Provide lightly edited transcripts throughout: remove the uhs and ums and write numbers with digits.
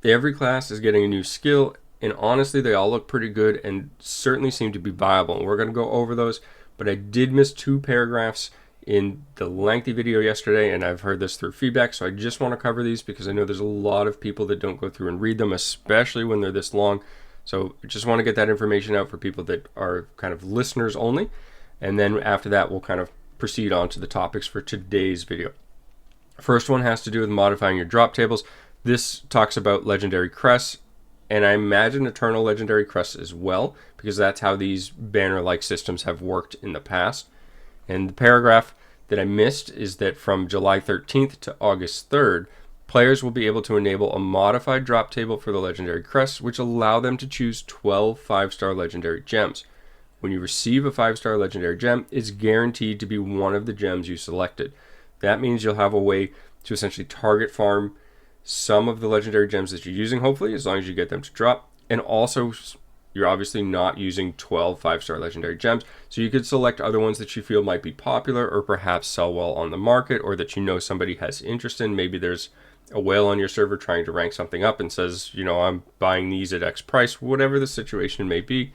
Every class is getting a new skill, and honestly, they all look pretty good and certainly seem to be viable. And we're going to go over those, but I did miss two paragraphs in the lengthy video yesterday, and I've heard this through feedback, so I just want to cover these because I know there's a lot of people that don't go through and read them, especially when they're this long. So I just want to get that information out for people that are kind of listeners only, and then after that, we'll kind of proceed on to the topics for today's video. First one has to do with modifying your drop tables. This talks about legendary crests, and I imagine eternal legendary crests as well, because that's how these banner-like systems have worked in the past. And the paragraph that I missed is that from July 13th to August 3rd, players will be able to enable a modified drop table for the legendary crests, which allow them to choose 12 5-star legendary gems. When you receive a 5-star legendary gem, it's guaranteed to be one of the gems you selected. That means you'll have a way to essentially target farm some of the legendary gems that you're using, hopefully, as long as you get them to drop. And also, you're obviously not using 12 5-star legendary gems, so you could select other ones that you feel might be popular or perhaps sell well on the market, or that you know somebody has interest in. Maybe there's a whale on your server trying to rank something up and says, you know, I'm buying these at X price, whatever the situation may be.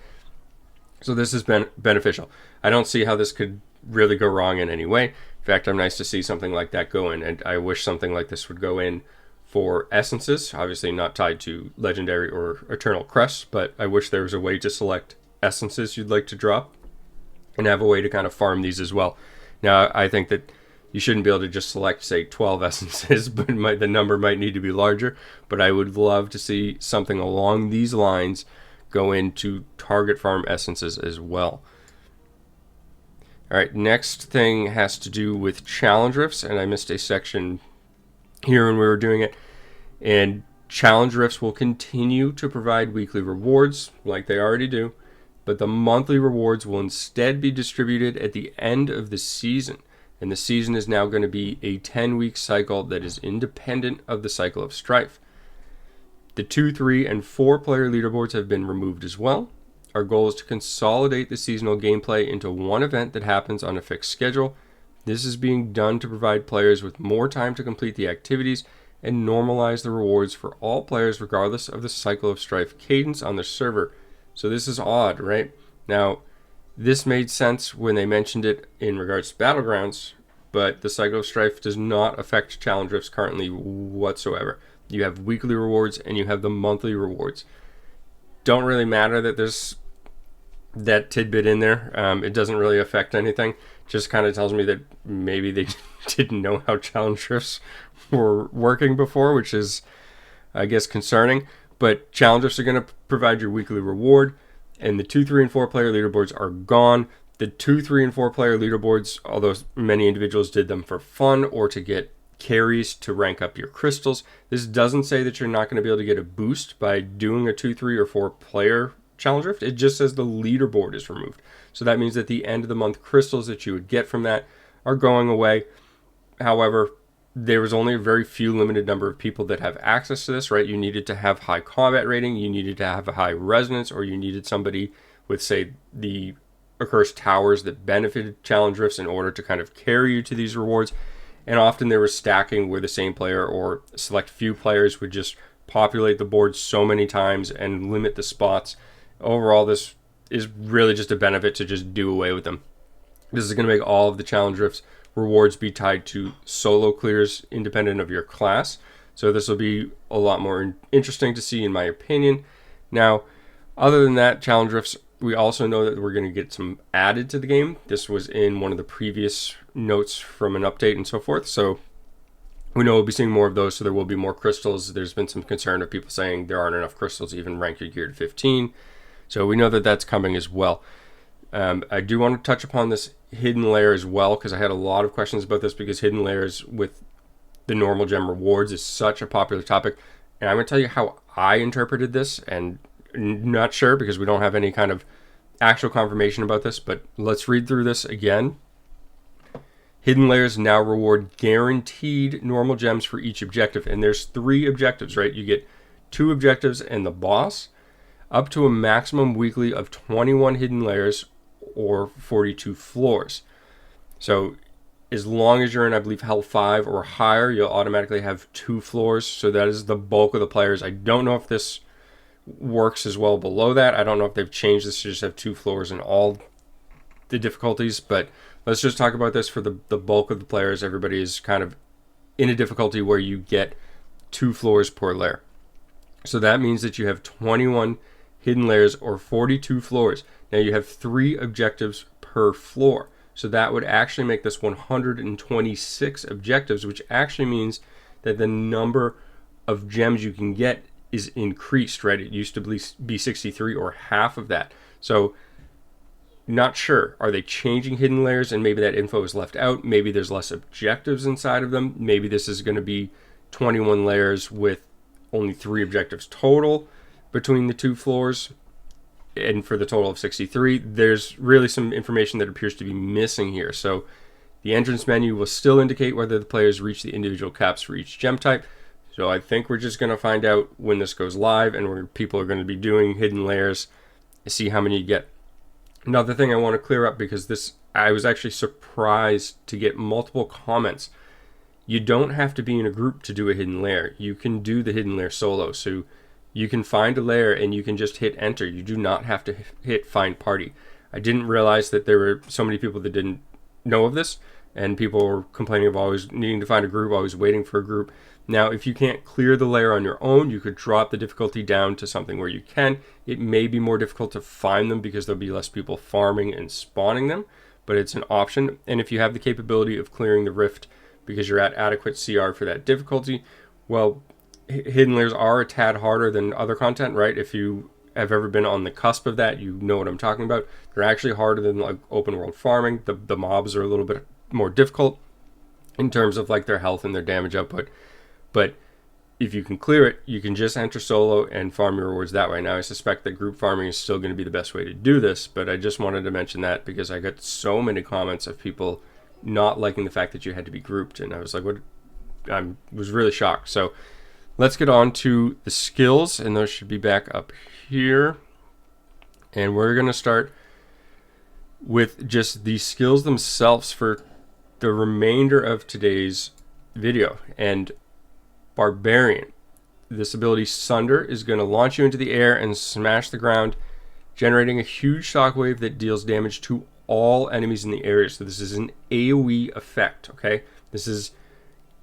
So this has been beneficial. I don't see how this could really go wrong in any way. In fact, I'm nice to see something like that go in, and I wish something like this would go in for essences, obviously not tied to legendary or eternal crests, but I wish there was a way to select essences you'd like to drop and have a way to kind of farm these as well. Now, I think that you shouldn't be able to just select, say, 12 essences, but the number might need to be larger, but I would love to see something along these lines go into target farm essences as well. All right, next thing has to do with challenge rifts, and I missed a section here when we were doing it. And challenge rifts will continue to provide weekly rewards like they already do, but the monthly rewards will instead be distributed at the end of the season. And the season is now going to be a 10-week cycle that is independent of the cycle of strife. The 2, 3, and 4 player leaderboards have been removed as well. Our goal is to consolidate the seasonal gameplay into one event that happens on a fixed schedule. This is being done to provide players with more time to complete the activities and normalize the rewards for all players regardless of the cycle of strife cadence on the server. So this is odd, right? Now, this made sense when they mentioned it in regards to Battlegrounds, but the cycle of strife does not affect challenge rifts currently whatsoever. You have weekly rewards and you have the monthly rewards. Don't really matter that there's that tidbit in there. It doesn't really affect anything. Just kind of tells me that maybe they didn't know how challenge rifts were working before, which is, I guess, concerning. But challenge rifts are going to provide your weekly reward, and the 2, 3, and 4 player leaderboards are gone. The 2, 3, and 4 player leaderboards, although many individuals did them for fun or to get carries to rank up your crystals, this doesn't say that you're not going to be able to get a boost by doing a 2, 3, or 4 player challenge rift. It just says the leaderboard is removed. So that means that the end of the month crystals that you would get from that are going away. However, there was only a very few limited number of people that have access to this, right? You needed to have high combat rating, you needed to have a high resonance, or you needed somebody with, say, the accursed towers that benefited challenge rifts in order to kind of carry you to these rewards. And often there was stacking where the same player or select few players would just populate the board so many times and limit the spots. Overall, this is really just a benefit to just do away with them. This is going to make all of the challenge rifts rewards be tied to solo clears independent of your class. So this will be a lot more interesting to see, in my opinion. Now, other than that, challenge rifts, we also know that we're going to get some added to the game. This was in one of the previous notes from an update and so forth. So we know we'll be seeing more of those, so there will be more crystals. There's been some concern of people saying there aren't enough crystals to even rank your gear to 15. So we know that that's coming as well. I do want to touch upon this hidden layer as well, because I had a lot of questions about this, because hidden layers with the normal gem rewards is such a popular topic. And I'm going to tell you how I interpreted this, and not sure because we don't have any kind of actual confirmation about this, but let's read through this again. Hidden layers now reward guaranteed normal gems for each objective. And there's 3 objectives, right? You get 2 objectives and the boss, up to a maximum weekly of 21 hidden layers or 42 floors. So as long as you're in, I believe, Hell 5 or higher, you'll automatically have 2 floors. So that is the bulk of the players. I don't know if this works as well below that. I don't know if they've changed this to just have 2 floors in all the difficulties, but let's just talk about this for the bulk of the players. Everybody is kind of in a difficulty where you get 2 floors per lair. So that means that you have 21 hidden lairs or 42 floors. Now you have 3 objectives per floor. So that would actually make this 126 objectives, which actually means that the number of gems you can get is increased, right? It used to be 63 or half of that. So not sure. Are they changing hidden lairs and maybe that info is left out? Maybe there's less objectives inside of them. Maybe this is going to be 21 lairs with only 3 objectives total between the 2 floors. And for the total of 63, there's really some information that appears to be missing here. So the entrance menu will still indicate whether the players reach the individual caps for each gem type. So I think we're just going to find out when this goes live and where people are going to be doing hidden lairs to see how many you get. Another thing I want to clear up, because I was actually surprised to get multiple comments. You don't have to be in a group to do a hidden lair. You can do the hidden lair solo. So you can find a lair and you can just hit enter. You do not have to hit find party. I didn't realize that there were so many people that didn't know of this, and people were complaining of always needing to find a group, always waiting for a group. Now, if you can't clear the lair on your own, you could drop the difficulty down to something where you can. It may be more difficult to find them because there'll be less people farming and spawning them, but it's an option. And if you have the capability of clearing the rift because you're at adequate CR for that difficulty, well, hidden lairs are a tad harder than other content, right? If you have ever been on the cusp of that, you know what I'm talking about. They're actually harder than like open world farming. The mobs are a little bit more difficult in terms of like their health and their damage output. But if you can clear it, you can just enter solo and farm your rewards that way. Now, I suspect that group farming is still going to be the best way to do this, but I just wanted to mention that because I got so many comments of people not liking the fact that you had to be grouped, and I was like, what? I was really shocked. So let's get on to the skills, and those should be back up here. And we're going to start with just the skills themselves for the remainder of today's video. And Barbarian, this ability Sunder is going to launch you into the air and smash the ground, generating a huge shockwave that deals damage to all enemies in the area. So this is an AoE effect, okay? This is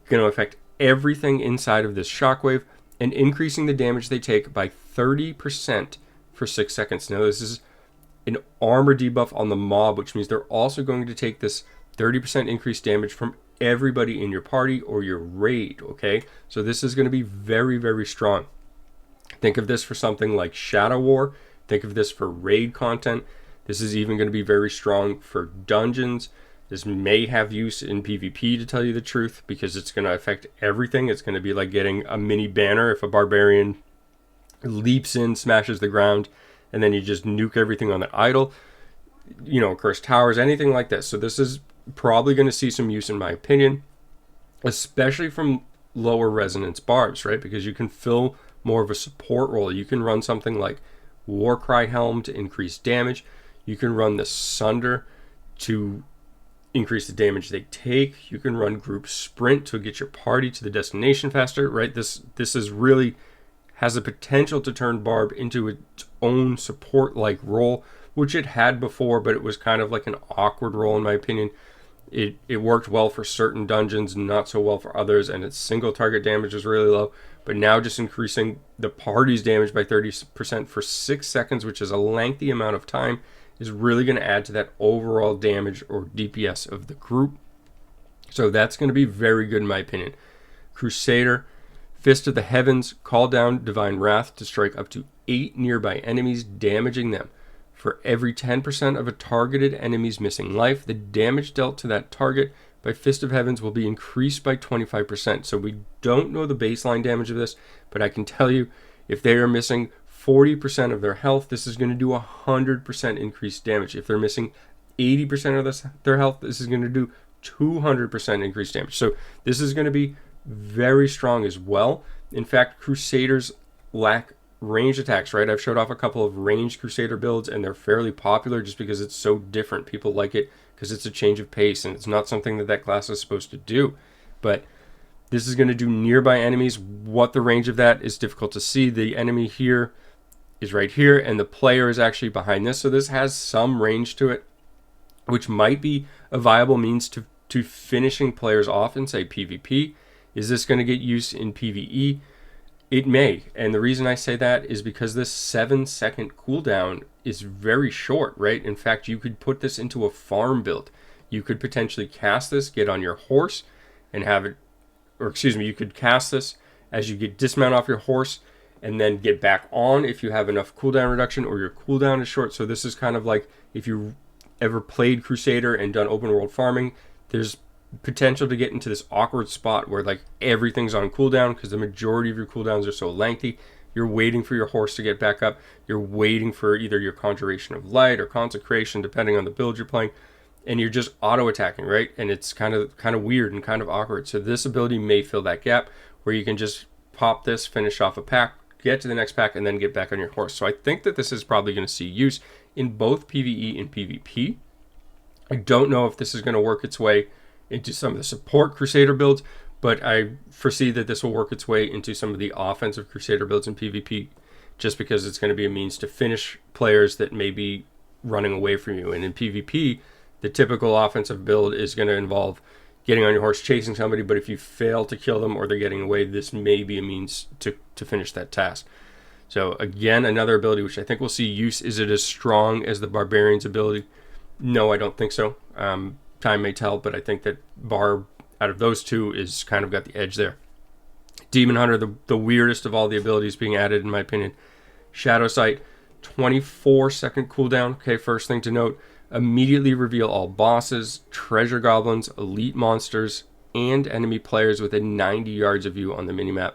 going to affect everything inside of this shockwave and increasing the damage they take by 30% for 6 seconds. Now, this is an armor debuff on the mob, which means they're also going to take this 30% increased damage from everybody in your party or your raid, okay? So this is going to be very, very strong. Think of this for something like Shadow War. Think of this for raid content. This is even going to be very strong for dungeons. This may have use in PvP, to tell you the truth, because it's going to affect everything. It's going to be like getting a mini banner if a barbarian leaps in, smashes the ground, and then you just nuke everything on that idol. You know, cursed towers, anything like this. So this is probably going to see some use, in my opinion, especially from lower resonance barbs, right? Because you can fill more of a support role. You can run something like Warcry Helm to increase damage. You can run the Sunder to increase the damage they take. You can run group sprint to get your party to the destination faster, right? This is really has the potential to turn Barb into its own support-like role, which it had before, but it was kind of like an awkward role, in my opinion. It worked well for certain dungeons, not so well for others, and its single target damage is really low. But now just increasing the party's damage by 30% for 6 seconds, which is a lengthy amount of time, is really going to add to that overall damage or DPS of the group. So that's going to be very good, in my opinion. Crusader, Fist of the Heavens, call down Divine Wrath to strike up to 8 nearby enemies, damaging them. For every 10% of a targeted enemy's missing life, the damage dealt to that target by Fist of Heavens will be increased by 25%. So we don't know the baseline damage of this, but I can tell you, if they are missing 40% of their health, this is going to do 100% increased damage. If they're missing 80% of their health, this is going to do 200% increased damage. So this is going to be very strong as well. In fact, Crusaders lack range attacks, right? I've showed off a couple of ranged Crusader builds, and they're fairly popular just because it's so different. People like it because it's a change of pace and it's not something that class is supposed to do. But this is going to do nearby enemies. What the range of that is difficult to see. The enemy here is right here, and the player is actually behind this. So this has some range to it, which might be a viable means to finishing players off in, say, PvP. Is this going to get use in PvE? It may. And the reason I say that is because this 7-second cooldown is very short, right? In fact, you could put this into a farm build. You could potentially cast this, get on your horse, and have it, or excuse me, you could cast this as you get dismount off your horse and then get back on if you have enough cooldown reduction or your cooldown is short. So this is kind of like if you ever played Crusader and done open world farming, there's potential to get into this awkward spot where like everything's on cooldown because the majority of your cooldowns are so lengthy. You're waiting for your horse to get back up. You're waiting for either your Conjuration of Light or Consecration, depending on the build you're playing. And you're just auto-attacking, right? And it's kind of weird and kind of awkward. So this ability may fill that gap where you can just pop this, finish off a pack, get to the next pack, and then get back on your horse. So I think that this is probably going to see use in both PvE and PvP. I don't know if this is going to work its way into some of the support Crusader builds, but I foresee that this will work its way into some of the offensive Crusader builds in PvP, just because it's going to be a means to finish players that may be running away from you. And in PvP, the typical offensive build is going to involve getting on your horse, chasing somebody, but if you fail to kill them or they're getting away, this may be a means to finish that task. So again, another ability which I think we'll see use. Is it as strong as the Barbarian's ability? No, I don't think so. Time may tell, but I think that Barb, out of those two, is kind of got the edge there. Demon Hunter, the weirdest of all the abilities being added, in my opinion. Shadow Sight, 24-second cooldown. Okay, first thing to note, immediately reveal all bosses, treasure goblins, elite monsters, and enemy players within 90 yards of you on the minimap.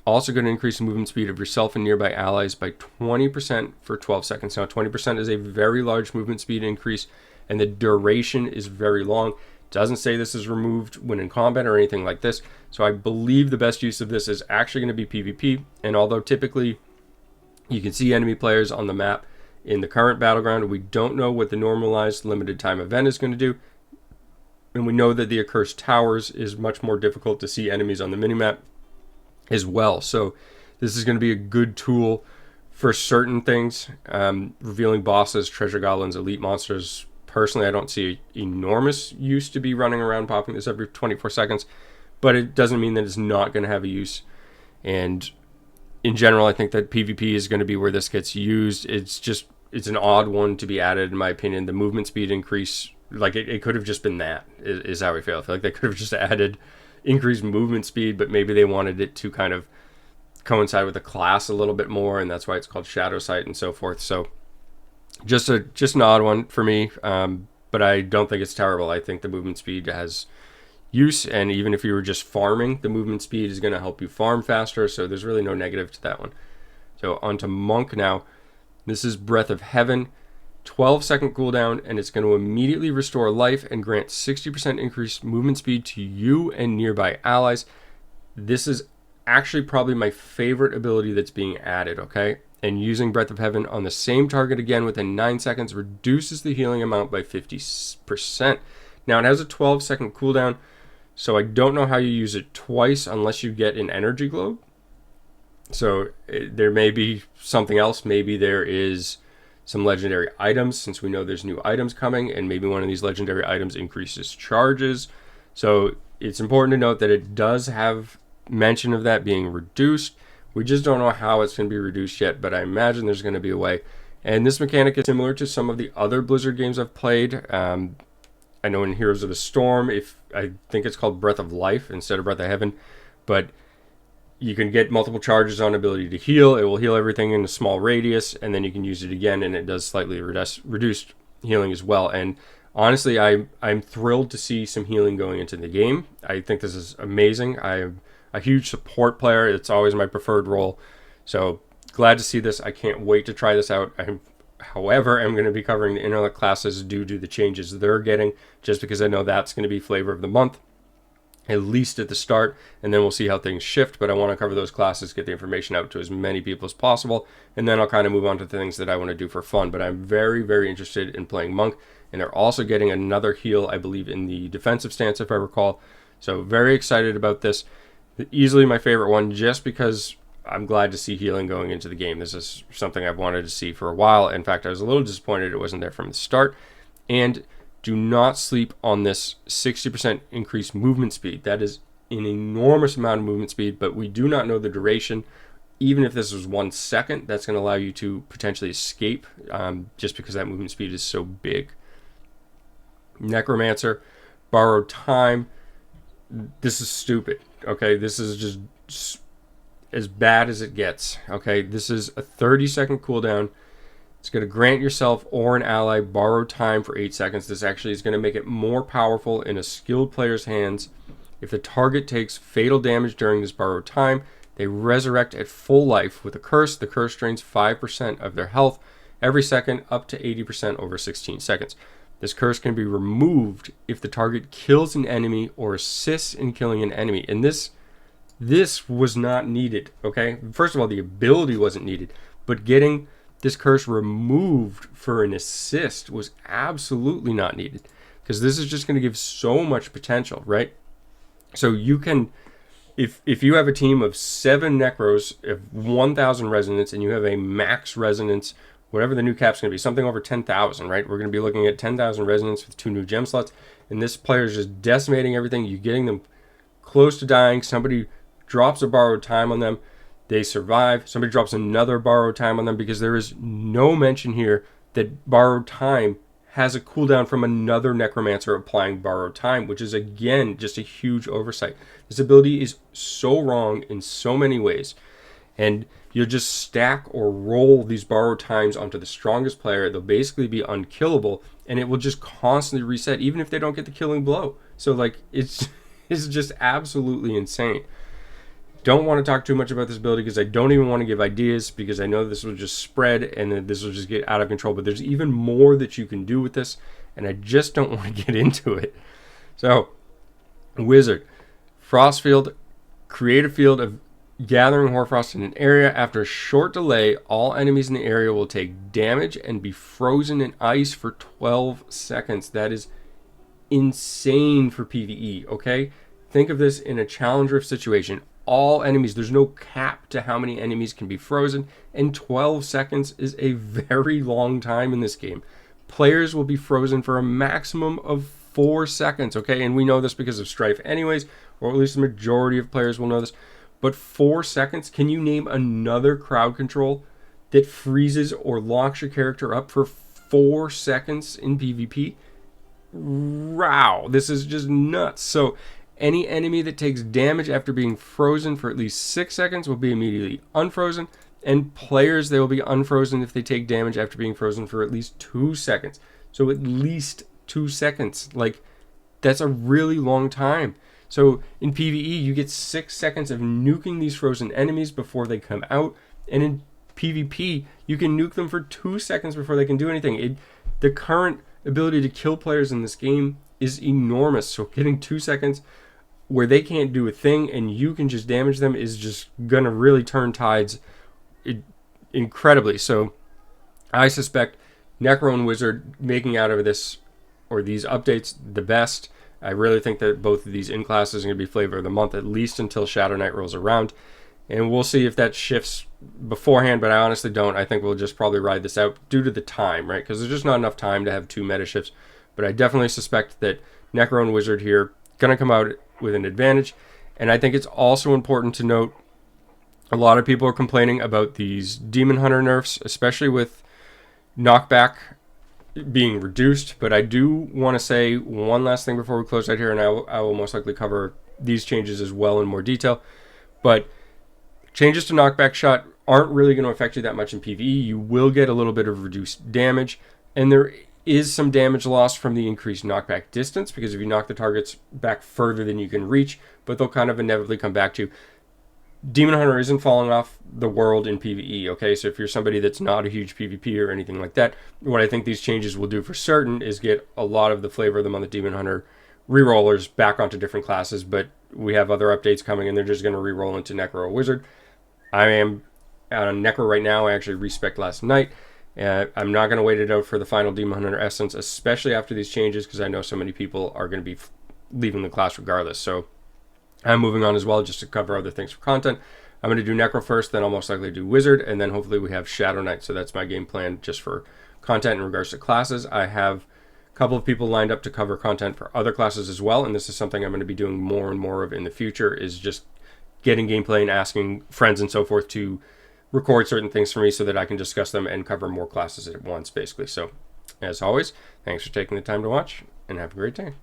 Also going to increase the movement speed of yourself and nearby allies by 20% for 12 seconds. Now, 20% is a very large movement speed increase, and the duration is very long. Doesn't say this is removed when in combat or anything like this. So I believe the best use of this is actually going to be PvP. And although typically you can see enemy players on the map in the current battleground, we don't know what the normalized limited time event is going to do. And we know that the Accursed Towers is much more difficult to see enemies on the minimap as well. So this is going to be a good tool for certain things. Revealing bosses, treasure goblins, elite monsters. Personally, I don't see enormous use to be running around popping this every 24 seconds, but it doesn't mean that it's not going to have a use. And in general, I think that PvP is going to be where this gets used. It's an odd one to be added, in my opinion. The movement speed increase, like it could have just been that, is how I feel. I feel like they could have just added increased movement speed, but maybe they wanted it to kind of coincide with the class a little bit more, and that's why it's called Shadow Sight and so forth. So just an odd one for me, but I don't think it's terrible. I think the movement speed has use, and even if you were just farming, the movement speed is going to help you farm faster, so there's really no negative to that one. So on to Monk now. This is Breath of Heaven, 12-second cooldown, and it's going to immediately restore life and grant 60% increased movement speed to you and nearby allies. This is actually probably my favorite ability that's being added, okay? And using Breath of Heaven on the same target again within 9 seconds reduces the healing amount by 50%. Now, it has a 12-second cooldown, so I don't know how you use it twice unless you get an energy globe. So there may be something else. Maybe there is some legendary items, since we know there's new items coming, and maybe one of these legendary items increases charges. So it's important to note that it does have mention of that being reduced. We just don't know how it's going to be reduced yet, but I imagine there's going to be a way. And this mechanic is similar to some of the other Blizzard games I've played. I know in Heroes of the Storm, I think it's called Breath of Life instead of Breath of Heaven, but you can get multiple charges on ability to heal. It will heal everything in a small radius, and then you can use it again, and it does slightly reduced healing as well. And honestly, I'm thrilled to see some healing going into the game. I think this is amazing. I'm a huge support player. It's always my preferred role. So glad to see this. I can't wait to try this out. However, I'm going to be covering the intellect classes due to the changes they're getting, just because I know that's going to be flavor of the month, at least at the start, and then we'll see how things shift. But I want to cover those classes, get the information out to as many people as possible, and then I'll kind of move on to the things that I want to do for fun. But I'm very, very interested in playing Monk, and they're also getting another heal, I believe, in the defensive stance, if I recall. So very excited about this. Easily my favorite one, just because I'm glad to see healing going into the game. This is something I've wanted to see for a while. In fact, I was a little disappointed it wasn't there from the start. And do not sleep on this 60% increased movement speed. That is an enormous amount of movement speed, but we do not know the duration. Even if this was 1 second, that's going to allow you to potentially escape, just because that movement speed is so big. Necromancer, borrowed time. This is stupid. Okay, this is just as bad as it gets. Okay, this is a 30-second cooldown. It's going to grant yourself or an ally borrowed time for 8 seconds. This actually is going to make it more powerful in a skilled player's hands. If the target takes fatal damage during this borrowed time, they resurrect at full life with a curse. The curse drains 5% of their health every second, up to 80% over 16 seconds. This curse can be removed if the target kills an enemy or assists in killing an enemy. And this was not needed, okay? First of all, the ability wasn't needed, but getting this curse removed for an assist was absolutely not needed, because this is just going to give so much potential, right? So you can, if you have a team of 7 Necros, of 1,000 resonance, and you have a max resonance, whatever the new cap's going to be, something over 10,000, right? We're going to be looking at 10,000 resonance with 2 new gem slots, and this player is just decimating everything. You're getting them close to dying. Somebody drops a borrowed time on them. They survive. Somebody drops another borrowed time on them, because there is no mention here that borrowed time has a cooldown from another Necromancer applying borrowed time, which is, again, just a huge oversight. This ability is so wrong in so many ways. And you'll just stack or roll these borrowed times onto the strongest player. They'll basically be unkillable, and it will just constantly reset, even if they don't get the killing blow. So, like, it's just absolutely insane. Don't want to talk too much about this ability, because I don't even want to give ideas, because I know this will just spread and then this will just get out of control. But there's even more that you can do with this, and I just don't want to get into it. So, Wizard. Frostfield. Create a field of gathering hoarfrost in an area. After a short delay, all enemies in the area will take damage and be frozen in ice for 12 seconds. That is insane for PvE, okay? Think of this in a Challenge Rift situation. All enemies, there's no cap to how many enemies can be frozen, and 12 seconds is a very long time in this game. Players will be frozen for a maximum of 4 seconds, okay? And we know this because of Strife anyways, or at least the majority of players will know this. But 4 seconds, can you name another crowd control that freezes or locks your character up for 4 seconds in PvP? Wow, this is just nuts. So any enemy that takes damage after being frozen for at least 6 seconds will be immediately unfrozen. And players, they will be unfrozen if they take damage after being frozen for at least 2 seconds. So at least 2 seconds. Like, that's a really long time. So in PvE, you get 6 seconds of nuking these frozen enemies before they come out. And in PvP, you can nuke them for 2 seconds before they can do anything. The current ability to kill players in this game is enormous. So getting 2 seconds where they can't do a thing and you can just damage them is just going to really turn tides incredibly. So I suspect Necro and Wizard making out of this, or these updates, the best. I really think that both of these in-classes are going to be flavor of the month, at least until Shadow Knight rolls around. And we'll see if that shifts beforehand, but I honestly don't. I think we'll just probably ride this out due to the time, right? Because there's just not enough time to have 2 meta shifts. But I definitely suspect that Necro and Wizard here going to come out with an advantage. And I think it's also important to note, a lot of people are complaining about these Demon Hunter nerfs, especially with knockback being reduced. But I do want to say one last thing before we close out here, and I will most likely cover these changes as well in more detail. But changes to knockback shot aren't really going to affect you that much in PvE. You will get a little bit of reduced damage, and there is some damage loss from the increased knockback distance, because if you knock the targets back further than you can reach, but they'll kind of inevitably come back to you. Demon Hunter isn't falling off the world in PvE, okay? So if you're somebody that's not a huge PvP or anything like that, what I think these changes will do for certain is get a lot of the flavor of them on the Demon Hunter rerollers back onto different classes, but we have other updates coming, and they're just going to reroll into Necro or Wizard. I am on Necro right now. I actually respec'd last night, I'm not going to wait it out for the final Demon Hunter Essence, especially after these changes, because I know so many people are going to be leaving the class regardless. So I'm moving on as well, just to cover other things for content. I'm going to do Necro first, then I'll most likely do Wizard, and then hopefully we have Shadow Knight. So that's my game plan just for content in regards to classes. I have a couple of people lined up to cover content for other classes as well, and this is something I'm going to be doing more and more of in the future, is just getting gameplay and asking friends and so forth to record certain things for me so that I can discuss them and cover more classes at once, basically. So, as always, thanks for taking the time to watch, and have a great day.